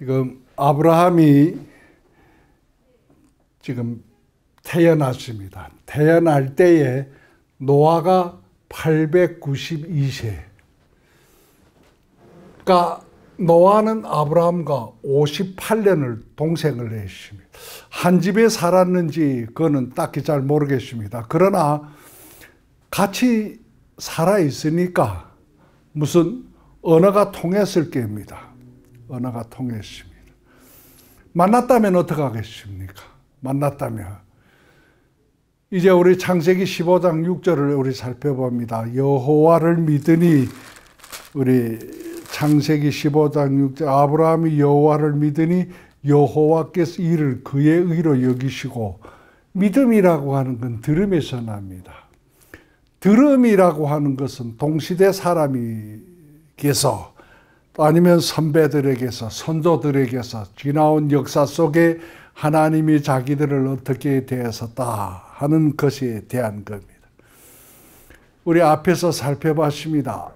지금 아브라함이 지금 태어났습니다. 태어날 때에 노아가 892세. 그러니까 노아는 아브라함과 58년을 동생을 했습니다. 한 집에 살았는지 그거는 딱히 잘 모르겠습니다. 그러나 같이 살아 있으니까 무슨 언어가 통했을 겁니다. 언어가 통했습니다. 만났다면 어떻게 하겠습니까? 만났다면 이제 우리 창세기 15장 6절을 우리 살펴봅니다. 여호와를 믿으니, 우리 창세기 15장 6절, 아브라함이 여호와를 믿으니 여호와께서 이를 그의 의로 여기시고, 믿음이라고 하는 건 들음에서 납니다. 들음이라고 하는 것은 동시대 사람에게서 또 아니면 선배들에게서, 선조들에게서 지나온 역사 속에 하나님이 자기들을 어떻게 대하셨다 하는 것에 대한 겁니다. 우리 앞에서 살펴봤습니다.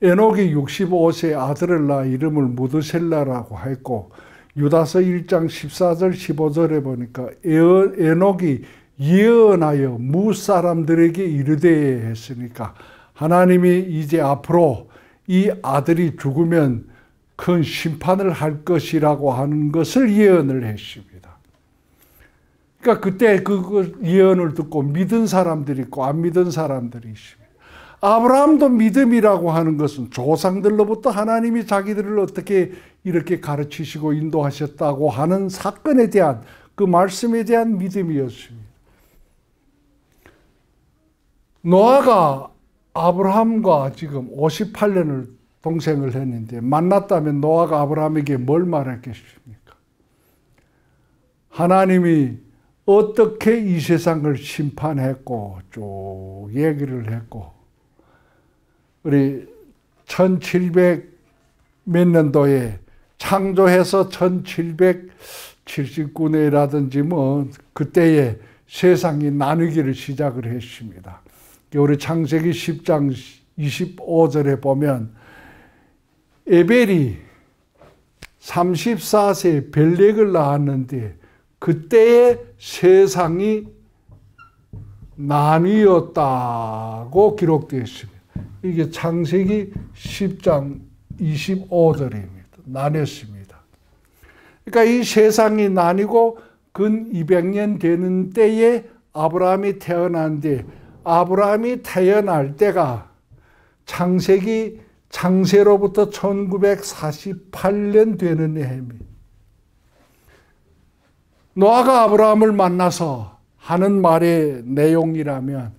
에녹이 65세 아들을 낳아 이름을 무드셀라라고 했고, 유다서 1장 14절 15절에 보니까 에녹이 예언하여 무사람들에게 이르되 했으니까 하나님이 이제 앞으로 이 아들이 죽으면 큰 심판을 할 것이라고 하는 것을 예언을 했습니다. 그러니까 그때 그 예언을 듣고 믿은 사람들이 있고 안 믿은 사람들이 있습니다. 아브라함도 믿음이라고 하는 것은 조상들로부터 하나님이 자기들을 어떻게 이렇게 가르치시고 인도하셨다고 하는 사건에 대한, 그 말씀에 대한 믿음이었습니다. 노아가 아브라함과 지금 58년을 동생을 했는데, 만났다면 노아가 아브라함에게 뭘 말했겠습니까? 하나님이 어떻게 이 세상을 심판했고 쭉 얘기를 했고, 우리 1700 몇 년도에 창조해서 1779년이라든지 뭐 그때에 세상이 나누기를 시작을 했습니다. 우리 창세기 10장 25절에 보면 에벨이 34세에 벨렉을 낳았는데 그때의 세상이 나뉘었다고 기록되어 있습니다. 이게 창세기 10장 25절입니다. 나눴습니다. 그러니까 이 세상이 나뉘고 근 200년 되는 때에 아브라함이 태어났는데, 아브라함이 태어날 때가 창세로부터 1948년 되는 해입니다. 노아가 아브라함을 만나서 하는 말의 내용이라면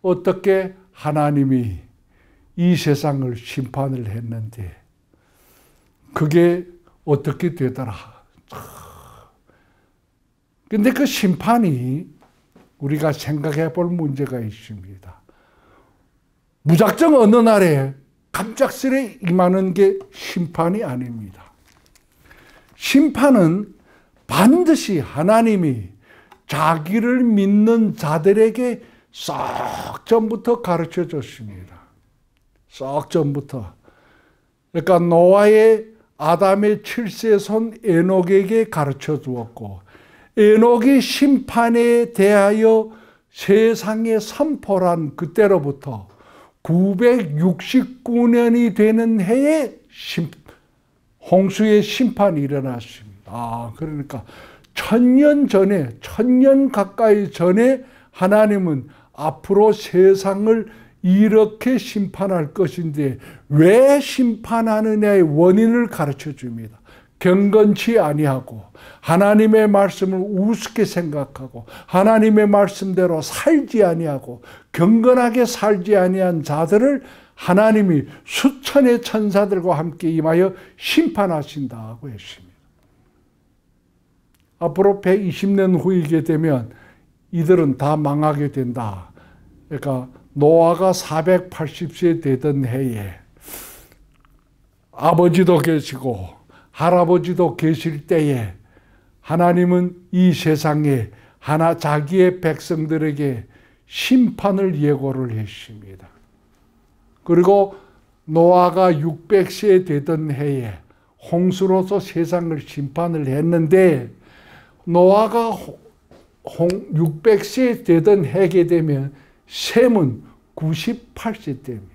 어떻게 하나님이 이 세상을 심판을 했는데 그게 어떻게 되더라. 근데 그 심판이 우리가 생각해 볼 문제가 있습니다. 무작정 어느 날에 갑작스레 임하는 게 심판이 아닙니다. 심판은 반드시 하나님이 자기를 믿는 자들에게 썩 전부터 가르쳐 줬습니다. 썩 전부터. 그러니까 노아의 아담의 7세 손 에녹에게 가르쳐 주었고, 에녹이 심판에 대하여 세상에 선포한 그때로부터 969년이 되는 해에 홍수의 심판이 일어났습니다. 그러니까 1000년 전에, 1000년 가까이 전에 하나님은 앞으로 세상을 이렇게 심판할 것인데 왜 심판하느냐의 원인을 가르쳐 줍니다. 경건치 아니하고 하나님의 말씀을 우습게 생각하고 하나님의 말씀대로 살지 아니하고 경건하게 살지 아니한 자들을 하나님이 수천의 천사들과 함께 임하여 심판하신다고 했습니다. 앞으로 120년 후이게 되면 이들은 다 망하게 된다. 그러니까 노아가 480세 되던 해에 아버지도 계시고 할아버지도 계실 때에 하나님은 이 세상에 자기의 백성들에게 심판을 예고를 했습니다. 그리고 노아가 600세 되던 해에 홍수로서 세상을 심판을 했는데 노아가 600세 되던 해게 되면 셈은 98세 때입니다.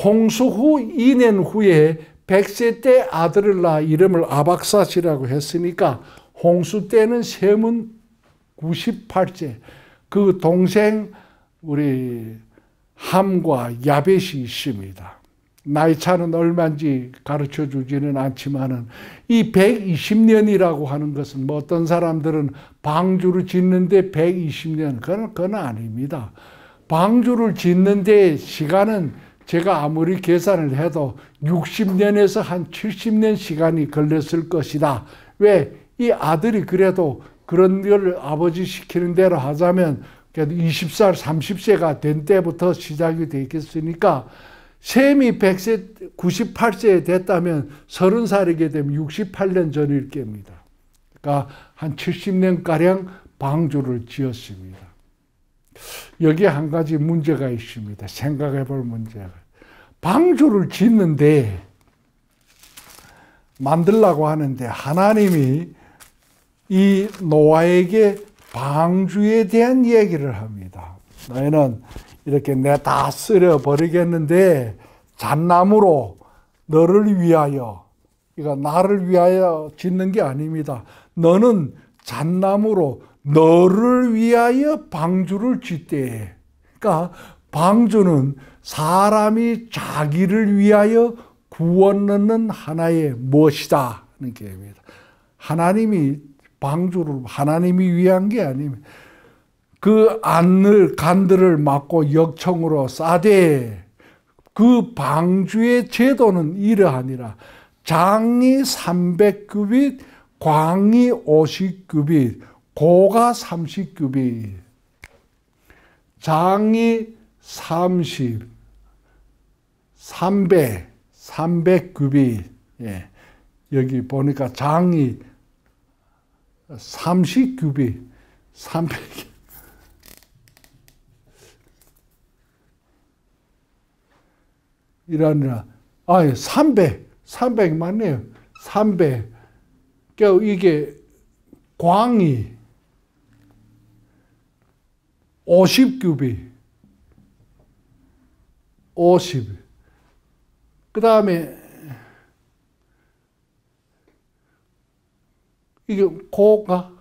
홍수 후 2년 후에 100세 때 아들을 낳아 이름을 아박삿이라고 했으니까 홍수 때는 셈은 98세. 그 동생 우리 함과 야벳이 있습니다. 나이 차는 얼마인지 가르쳐 주지는 않지만은 이 120년이라고 하는 것은 뭐 어떤 사람들은 방주를 짓는데 120년 그건 아닙니다. 방주를 짓는데 시간은 제가 아무리 계산을 해도 60년에서 한 70년 시간이 걸렸을 것이다. 왜? 이 아들이 그래도 그런 걸 아버지 시키는 대로 하자면 그래도 20살, 30세가 된 때부터 시작이 되겠으니까 셈이 100세, 98세에 됐다면 30살이게 되면 68년 전일 겁니다. 그러니까 한 70년가량 방주를 지었습니다. 여기에 한 가지 문제가 있습니다. 생각해 볼 문제가. 방주를 짓는데 만들려고 하는데 하나님이 이 노아에게 방주에 대한 얘기를 합니다. 너희는 이렇게 내 다 쓸어 버리겠는데 잣나무로 너를 위하여, 그러니까 나를 위하여 짓는 게 아닙니다. 너는 잣나무로 너를 위하여 방주를 짓되. 그러니까 방주는 사람이 자기를 위하여 구원 넣는 하나의 무엇이다 하는 게입니다. 하나님이 방주를 하나님이 위한 게 아닙니다. 그 간들을 막고 역청으로 싸되 그 방주의 제도는 이러하니라. 장이 300규빗, 광이 50규빗, 고가 30규빗. 장이 30, 300규빗. 예. 여기 보니까 장이 30규빗, 300. 이러니라. 300 맞네요. 300. 그러니까 이게 광이 50규빗. 50. 그 다음에 이게 고가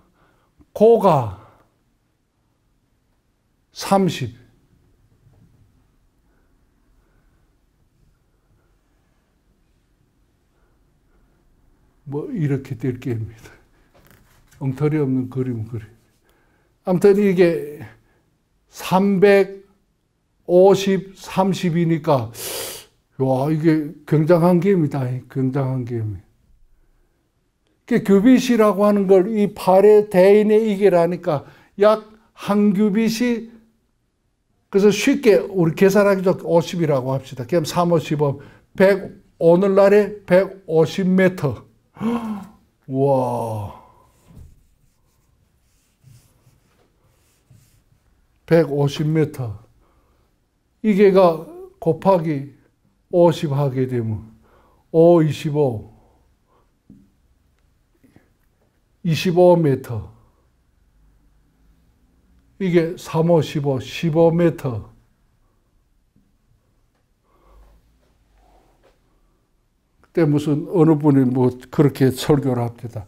30. 뭐 이렇게 될 게입니다. 엉터리 없는 그림. 아무튼 이게 350, 30이니까 와 이게 굉장한 게임이다. 굉장한 게임. 규빗이라고 하는 걸 이 팔의 대인의 이게라니까 약 한 규빗이, 그래서 쉽게 우리 계산하기 좋게 50이라고 합시다. 그럼 3, 50은 100, 오늘날에 150m. 와. 150m. 이게가 곱하기 50 하게 되면 5, 25. 25m. 이게 3, 5, 15, 15m. 그때 무슨 어느 분이 뭐 그렇게 설교를 합니다.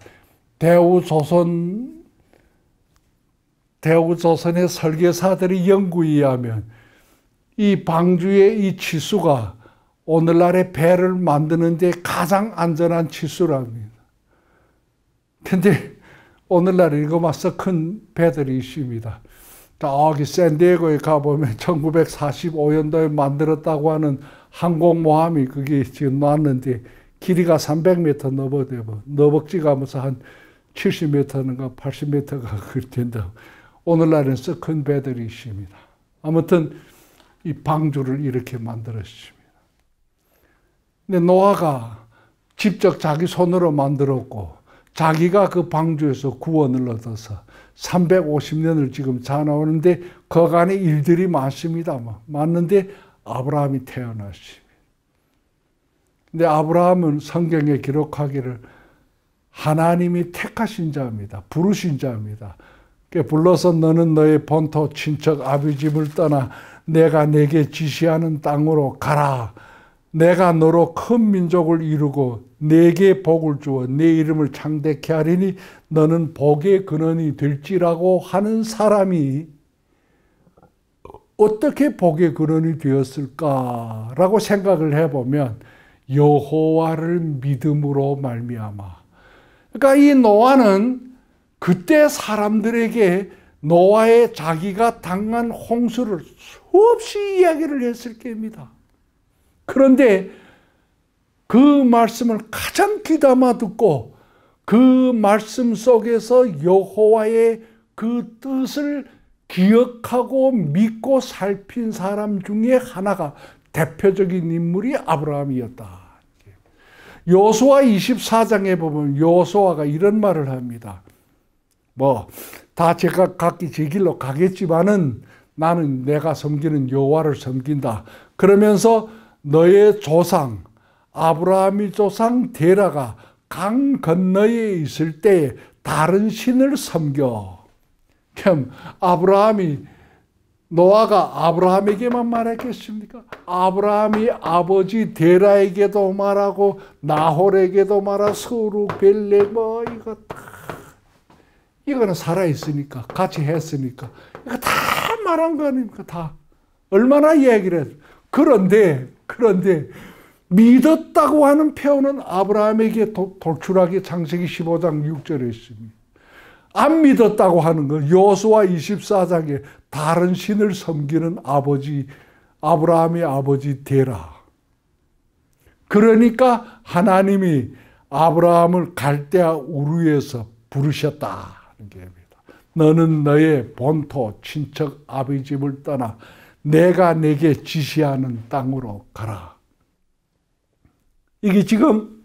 대우조선의 설계사들의 연구에 의하면 이 방주의 이 치수가 오늘날의 배를 만드는데 가장 안전한 치수랍니다. 근데 오늘날에 이거마서 큰 배들이 있습니다. 저기 샌디에고에 가보면 1945년도에 만들었다고 하는 항공모함이 그게 지금 놨는데 길이가 300m 넘어되고 너벅지 가면서 한 70m인가 80m가 그럴 텐데 오늘날은 썩 큰 배들이 있습니다. 아무튼 이 방주를 이렇게 만들었습니다. 근데 노아가 직접 자기 손으로 만들었고 자기가 그 방주에서 구원을 얻어서 350년을 지금 사나오는데 그간의 일들이 많습니다. 맞는데 아브라함이 태어났습니다. 근데 아브라함은 성경에 기록하기를 하나님이 택하신 자입니다. 부르신 자입니다. 불러서 너는 너의 본토 친척 아비 집을 떠나 내가 내게 지시하는 땅으로 가라. 내가 너로 큰 민족을 이루고 내게 복을 주어 내 이름을 창대케 하리니 너는 복의 근원이 될지라고 하는 사람이 어떻게 복의 근원이 되었을까라고 생각을 해보면 여호와를 믿음으로 말미암아. 그러니까 이 노아는 그때 사람들에게 노아의 자기가 당한 홍수를 수없이 이야기를 했을 겁니다. 그런데 그 말씀을 가장 귀담아 듣고 그 말씀 속에서 여호와의 그 뜻을 기억하고 믿고 살핀 사람 중에 하나가 대표적인 인물이 아브라함이었다. 여호수아 24장에 보면 여호수아가 이런 말을 합니다. 다 제가 각기 제 길로 가겠지만은 나는 내가 섬기는 여호와를 섬긴다. 그러면서 너의 조상 아브라함의 조상 데라가 강 건너에 있을 때 다른 신을 섬겨. 그럼 노아가 아브라함에게만 말했겠습니까? 아브라함이 아버지 데라에게도 말하고 나홀에게도 말하고 서루 벨레 이거는 살아있으니까 같이 했으니까 이거 다 말한 거 아닙니까? 다 얼마나 이야기를 해요. 그런데 믿었다고 하는 표현은 아브라함에게 돌출하기 창세기 15장 6절에 있습니다. 안 믿었다고 하는 건 여호수아 24장에 다른 신을 섬기는 아브라함의 아버지 데라. 그러니까 하나님이 아브라함을 갈대아 우르에서 부르셨다는 겁니다. 너는 너의 본토 친척 아비 집을 떠나 내가 내게 지시하는 땅으로 가라. 이게 지금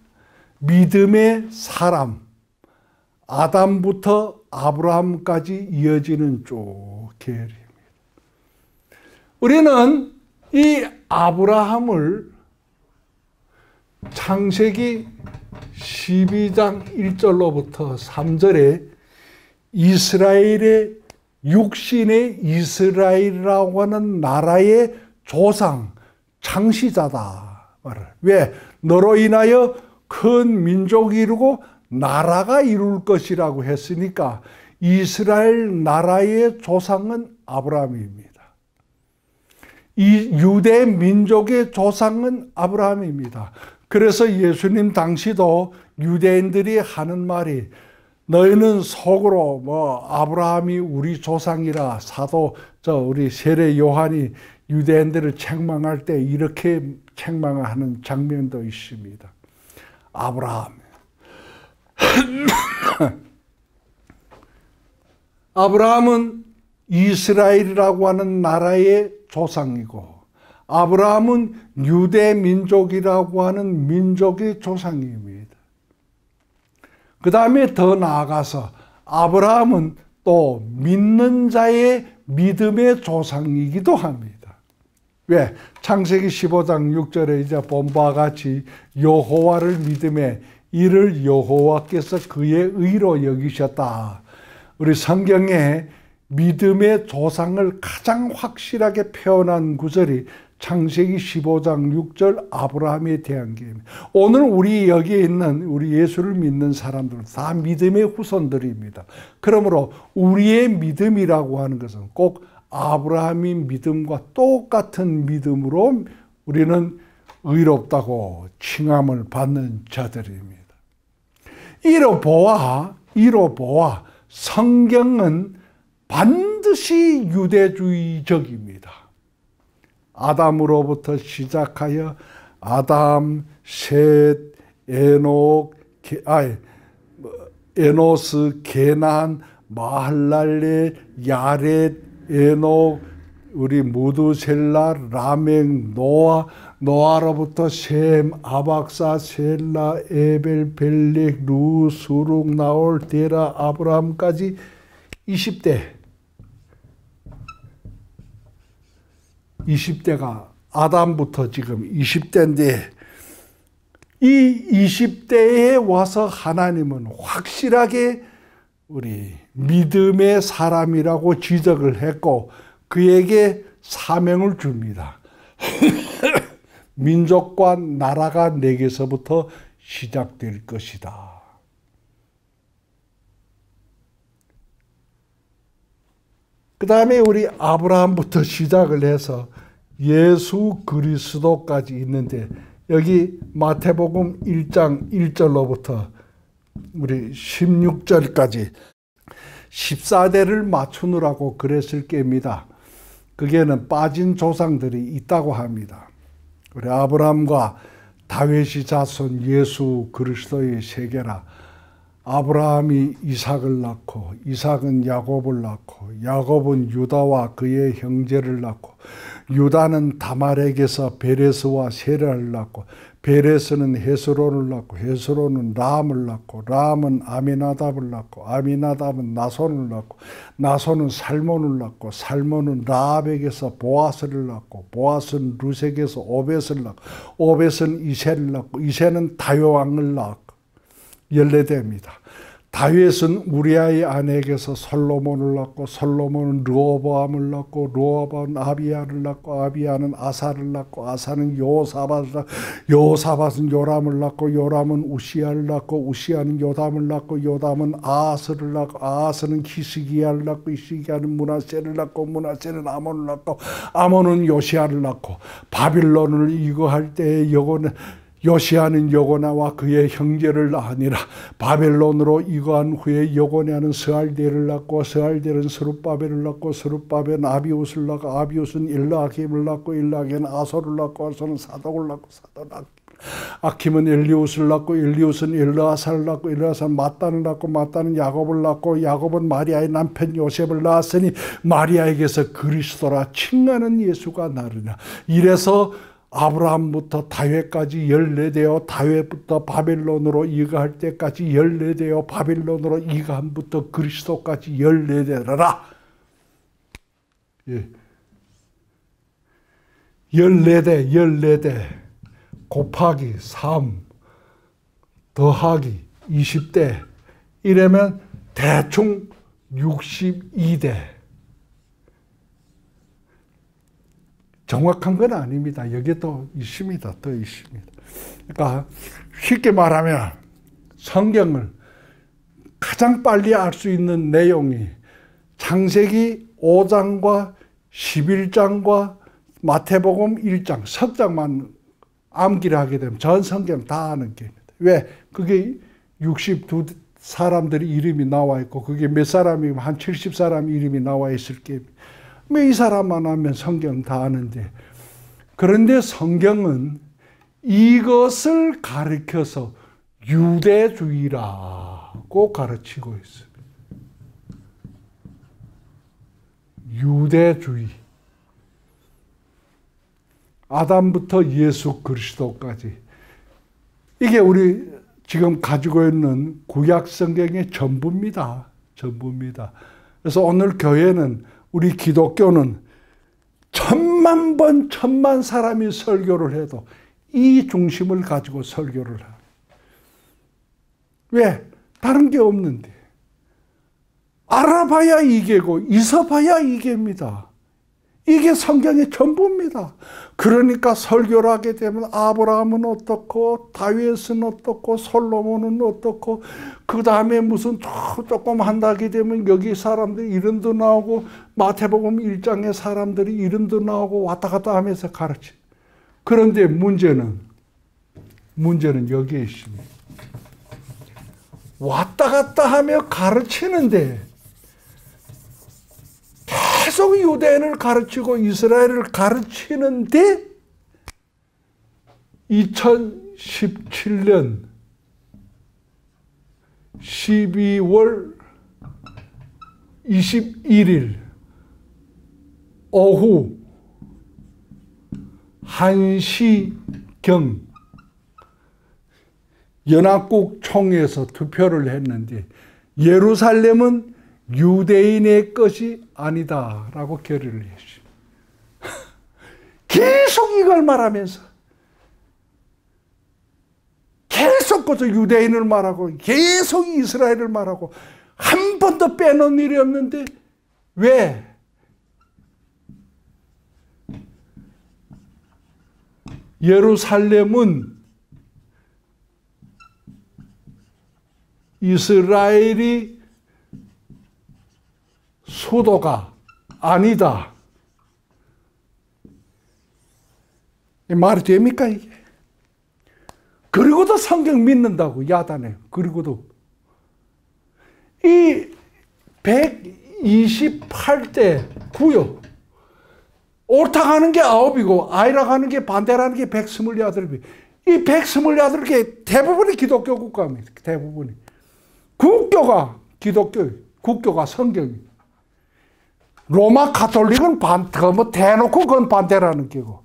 믿음의 사람 아담부터 아브라함까지 이어지는 쭉 계열입니다. 우리는 이 아브라함을 창세기 12장 1절로부터 3절에 이스라엘의 육신의 이스라엘이라고 하는 나라의 조상, 창시자다. 왜? 너로 인하여 큰 민족이 이루고 나라가 이룰 것이라고 했으니까 이스라엘 나라의 조상은 아브라함입니다. 이 유대 민족의 조상은 아브라함입니다. 그래서 예수님 당시도 유대인들이 하는 말이 너희는 속으로 아브라함이 우리 조상이라 우리 세례 요한이 유대인들을 책망할 때 이렇게 책망하는 장면도 있습니다. 아브라함은 이스라엘이라고 하는 나라의 조상이고 아브라함은 유대 민족이라고 하는 민족의 조상입니다. 그 다음에 더 나아가서 아브라함은 또 믿는 자의 믿음의 조상이기도 합니다. 왜? 창세기 15장 6절에 이제 본 바와 같이 여호와를 믿음에 이를 여호와께서 그의 의로 여기셨다. 우리 성경에 믿음의 조상을 가장 확실하게 표현한 구절이 창세기 15장 6절 아브라함에 대한 게입니다. 오늘 우리 여기에 있는 우리 예수를 믿는 사람들은 다 믿음의 후손들입니다. 그러므로 우리의 믿음이라고 하는 것은 꼭 아브라함의 믿음과 똑같은 믿음으로 우리는 의롭다고 칭함을 받는 자들입니다. 이로 보아 성경은 반드시 유대주의적입니다. 아담으로부터 시작하여 아담, 셋, 에노스, 게난, 마할랄레, 야렛, 에녹, 우리 무두셀라, 라멕, 노아로부터 셈, 아박사, 셀라, 에벨, 벨렉, 루, 수룩, 나홀, 데라, 아브라함까지 20대가 아담부터 지금 20대인데 이 20대에 와서 하나님은 확실하게 우리 믿음의 사람이라고 지적을 했고 그에게 사명을 줍니다. 민족과 나라가 내게서부터 시작될 것이다. 그 다음에 우리 아브라함부터 시작을 해서 예수 그리스도까지 있는데 여기 마태복음 1장 1절로부터 우리 16절까지 14대를 맞추느라고 그랬을 게입니다. 거기에는 빠진 조상들이 있다고 합니다. 우리 아브라함과 다윗의 자손 예수 그리스도의 세계라. 아브라함이 이삭을 낳고 이삭은 야곱을 낳고 야곱은 유다와 그의 형제를 낳고 유다는 다말에게서 베레스와 세라를 낳고 베레스는 헤스론을 낳고 헤스론은 람을 낳고 람은 아미나답을 낳고 아미나답은 나손을 낳고 나손은 살몬을 낳고 살몬은 라합에게서 보아스를 낳고 보아스는 루색에서 오벳을 낳고 오벳은 이새를 낳고 이새는 다윗왕을 낳고 14대입니다. 다윗은 우리아의 아내에게서 솔로몬을 낳고 솔로몬은 르호보암을 낳고 르호보암은 아비야를 낳고 아비야는 아사를 낳고 아사는 여호사밧을 낳고 여호사밧은 요람을 낳고 요람은 우시야를 낳고 우시야는 요담을 낳고 요담은 아하스를 낳고 아하스는 히스기야를 낳고 히스기야는 므낫세를 낳고 므낫세는 아몬을 낳고 아몬은 요시야를 낳고 바빌론을 이거할 때에 요시야는 여고나와 그의 형제를 낳으니라. 바벨론으로 이거한 후에 여고냐는 스알델을 낳고 스알델은 스룹바벨을 낳고 스룹바벨은 아비웃을 낳고 아비웃은 일라아킴을 낳고 일라아kim은 아소를 낳고 아소는 사독을 낳고 사독은 아킴은 엘리웃을 낳고 엘리웃은 엘르아사를 낳고 엘르아사는 마따를 낳고 마따는 야곱을 낳고 야곱은 마리아의 남편 요셉을 낳았으니 마리아에게서 그리스도라 칭하는 예수가 나르냐. 이래서 아브라함부터 다윗까지 14대요. 다윗부터 바벨론으로 이거할 때까지 14대요. 바벨론으로 이거함부터 그리스도까지 14대라. 예. 14대 곱하기 3 더하기 20대 이러면 대충 62대. 정확한 건 아닙니다. 여기에 또 있습니다. 더 있습니다. 그러니까 쉽게 말하면 성경을 가장 빨리 알 수 있는 내용이 창세기 5장과 11장과 마태복음 1장, 석 장만 암기를 하게 되면 전 성경 다 아는 게입니다. 왜? 그게 62 사람들이 이름이 나와 있고 그게 몇 사람이면 한 70사람 이름이 나와 있을 게입니다. 이 사람만 하면 성경 다 아는데 그런데 성경은 이것을 가르쳐서 유대주의라고 가르치고 있습니다. 유대주의. 아담부터 예수 그리스도까지. 이게 우리 지금 가지고 있는 구약 성경의 전부입니다. 전부입니다. 그래서 오늘 교회는 우리 기독교는 1000만 번, 1000만 사람이 설교를 해도 이 중심을 가지고 설교를 합니다. 왜? 다른 게 없는데. 알아봐야 이게고 있어봐야 이게입니다. 이게 성경의 전부입니다. 그러니까 설교를 하게 되면 아브라함은 어떻고 다윗은 어떻고 솔로몬은 어떻고 그 다음에 무슨 조금 한다게 되면 여기 사람들 이름도 나오고 마태복음 1장에 사람들이 이름도 나오고 왔다 갔다 하면서 가르치. 그런데 문제는 여기에 있습니다. 왔다 갔다 하며 가르치는데 계속 유대인을 가르치고 이스라엘을 가르치는데 2017년 12월 21일 오후 1시경 연합국 총회에서 투표를 했는데 예루살렘은 유대인의 것이 아니다라고 결의를 했습니다. 계속 이걸 말하면서 계속 유대인을 말하고 계속 이스라엘을 말하고 한 번도 빼놓은 일이 없는데 왜? 예루살렘은 이스라엘이 수도가 아니다. 말이 됩니까 이게? 그리고도 성경 믿는다고 야단해요. 그리고도 이 128대 구역 옳다고 하는 게 9이고 아니라고 하는 게 반대라는 게 128이. 이 128개 대부분이 기독교 국가입니다. 대부분이. 국교가 기독교, 국교가 성경이. 로마 가톨릭은 대놓고 그건 반대라는 게고.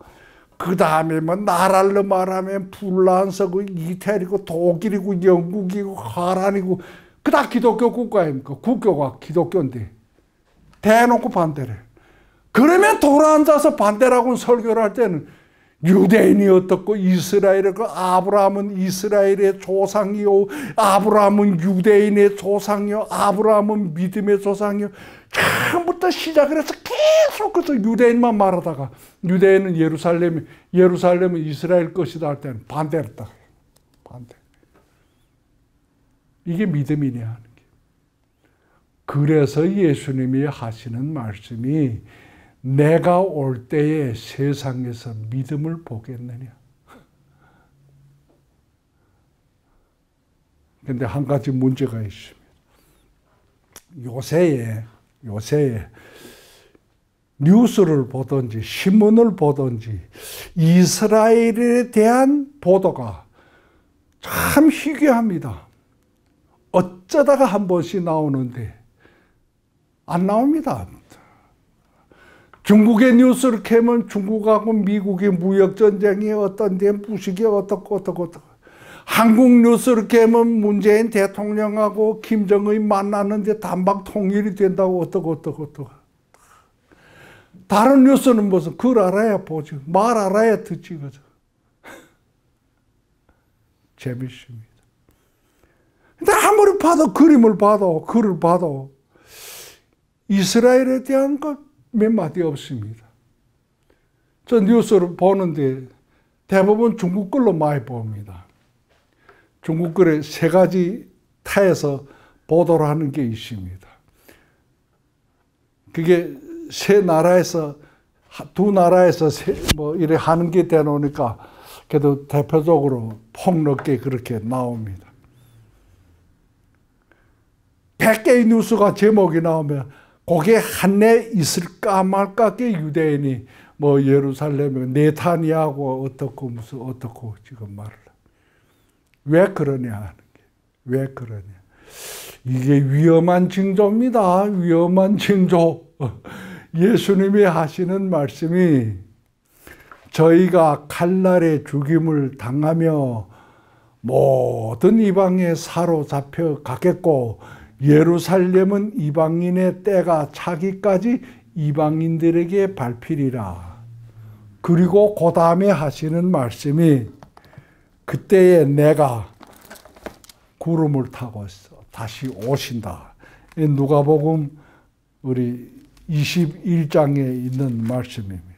그 다음에 뭐 나라를 말하면 불란서고 이태리고 독일이고 영국이고 하란이고 그다 기독교 국가입니까? 국교가 기독교인데 대놓고 반대래. 그러면 돌아앉아서 반대라고 설교를 할 때는 유대인이 어떻고 이스라엘의 아브라함은 이스라엘의 조상이요 아브라함은 유대인의 조상이요 아브라함은 믿음의 조상이요 처음부터 시작을 해서 계속 그래서 유대인만 말하다가 유대인은 예루살렘은 이스라엘 것이다 할 때는 반대했다. 반대. 이게 믿음이냐 하는 게. 그래서 예수님이 하시는 말씀이 내가 올 때에 세상에서 믿음을 보겠느냐. 그런데 한 가지 문제가 있습니다. 요새에 뉴스를 보든지 신문을 보든지 이스라엘에 대한 보도가 참 희귀합니다. 어쩌다가 한 번씩 나오는데 안 나옵니다. 중국의 뉴스를 캐면 중국하고 미국의 무역전쟁이 어떤 데 부식이 어떻고. 한국 뉴스를 캐면 문재인 대통령하고 김정은이 만났는데 단박 통일이 된다고 어떻고. 다른 뉴스는 무슨 글 알아야 보지. 말 알아야 듣지. 그죠? 재밌습니다. 근데 아무리 봐도 그림을 봐도 글을 봐도 이스라엘에 대한 것 몇 마디 없습니다. 저 뉴스를 보는데 대부분 중국 글로 많이 봅니다. 중국 글에 세 가지 타에서 보도를 하는 게 있습니다. 그게 두 나라에서 뭐 이래 하는 게 되놓으니까 그래도 대표적으로 폭넓게 그렇게 나옵니다. 100개의 뉴스가 제목이 나오면 거기에 한내 있을까 말까 게 유대인이 뭐 예루살렘에 네타냐고 어떻고 무슨 어떻고 지금 말을 왜 그러냐 하는 게 왜 그러냐 이게 위험한 징조입니다. 위험한 징조. 예수님이 하시는 말씀이 저희가 칼날에 죽임을 당하며 모든 이방에 사로잡혀 가겠고 예루살렘은 이방인의 때가 차기까지 이방인들에게 밟히리라. 그리고 그 다음에 하시는 말씀이 그때에 내가 구름을 타고 다시 오신다. 누가복음 우리 21장에 있는 말씀입니다.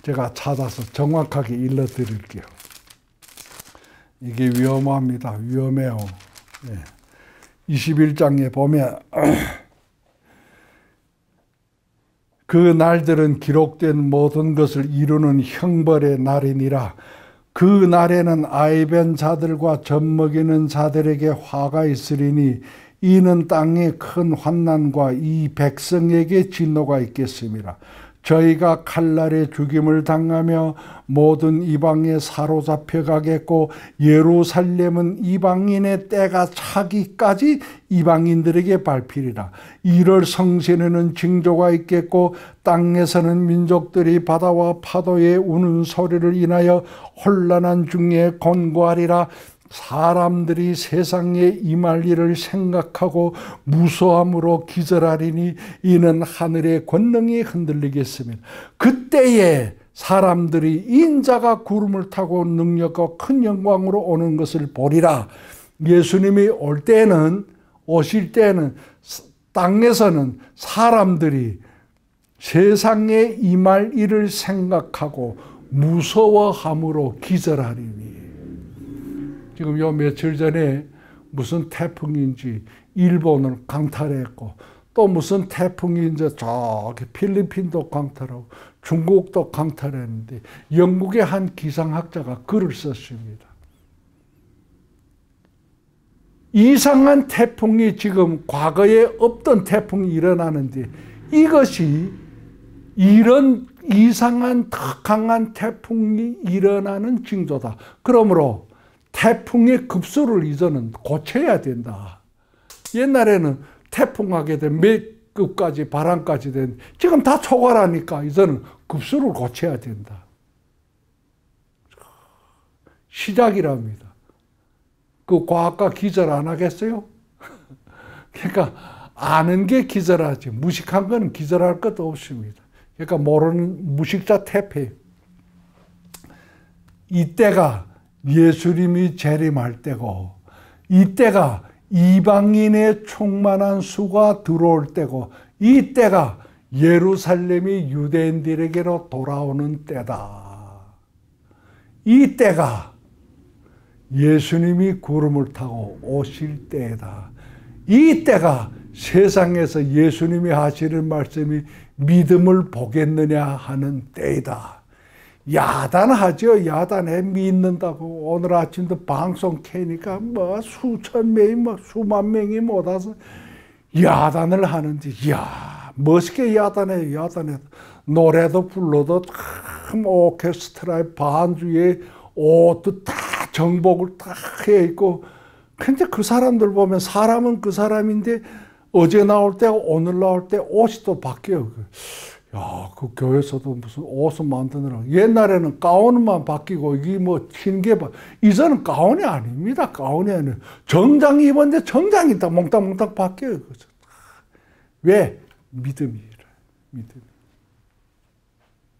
제가 찾아서 정확하게 일러드릴게요. 이게 위험합니다. 위험해요. 예. 21장에 보면 그 날들은 기록된 모든 것을 이루는 형벌의 날이니라. 그 날에는 아이벤 자들과 젖먹이는 자들에게 화가 있으리니 이는 땅에 큰 환난과 이 백성에게 진노가 있겠습니다. 저희가 칼날에 죽임을 당하며 모든 이방에 사로잡혀 가겠고 예루살렘은 이방인의 때가 차기까지 이방인들에게 밟히리라. 이럴 성신에는 징조가 있겠고 땅에서는 민족들이 바다와 파도의 우는 소리를 인하여 혼란한 중에 곤고하리라. 사람들이 세상에 임할 일을 생각하고 무서함으로 기절하리니 이는 하늘의 권능이 흔들리겠습니다. 그때에 사람들이 인자가 구름을 타고 능력과 큰 영광으로 오는 것을 보리라. 예수님이 오실 때는 땅에서는 사람들이 세상에 임할 일을 생각하고 무서워함으로 기절하리니. 지금 요 며칠 전에 무슨 태풍인지 일본을 강탈했고, 또 무슨 태풍이 이제 저기 필리핀도 강탈하고 중국도 강탈했는데, 영국의 한 기상학자가 글을 썼습니다. 이상한 태풍이 지금 과거에 없던 태풍이 일어나는데, 이것이 이런 이상한 더 강한 태풍이 일어나는 징조다. 그러므로 태풍의 급수를 이제는 고쳐야 된다. 옛날에는 태풍 하게 되면 몇 급까지 바람까지 되는데 지금 다 초과라니까 이제는 급수를 고쳐야 된다. 시작이랍니다. 그 과학가 기절 안 하겠어요? 그러니까 아는 게 기절하지 무식한 거는 기절할 것도 없습니다. 그러니까 모르는 무식자 퇴폐. 이때가 예수님이 재림할 때고, 이때가 이방인의 충만한 수가 들어올 때고, 이때가 예루살렘이 유대인들에게로 돌아오는 때다. 이때가 예수님이 구름을 타고 오실 때다. 이때가 세상에서 예수님이 하시는 말씀이 믿음을 보겠느냐 하는 때이다. 야단하죠. 야단해. 믿는다고. 오늘 아침도 방송 켜니까 뭐 수천 명이 뭐 수만 명이 못 와서 야단을 하는데, 이야 멋있게 야단해. 야단해. 노래도 불러도 참 오케스트라의 반주에 옷도 다 정복을 다 해 있고. 근데 그 사람들 보면 사람은 그 사람인데 어제 나올 때 오늘 나올 때 옷이 또 바뀌어요. 야, 그 교회에서도 무슨 옷을 만드느라. 옛날에는 가운만 바뀌고, 이게 뭐 튀는 게, 이제는 가운이 아닙니다. 가운이 아니에요. 정장 입었는데 정장이 다 몽땅몽땅 바뀌어요. 왜? 믿음이라. 믿음.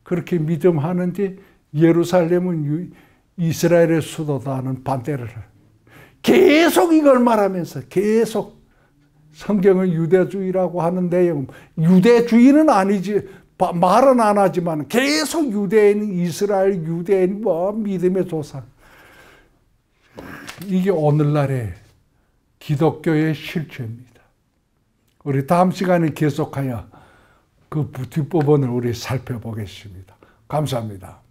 그렇게 믿음하는데 예루살렘은 이스라엘의 수도다는 반대를 해요. 계속 이걸 말하면서 계속 성경은 유대주의라고 하는 내용, 유대주의는 아니지, 말은 안 하지만 계속 유대인, 이스라엘 유대인, 뭐 믿음의 조상. 이게 오늘날의 기독교의 실체입니다. 우리 다음 시간에 계속하여 그 뒷부분을 우리 살펴보겠습니다. 감사합니다.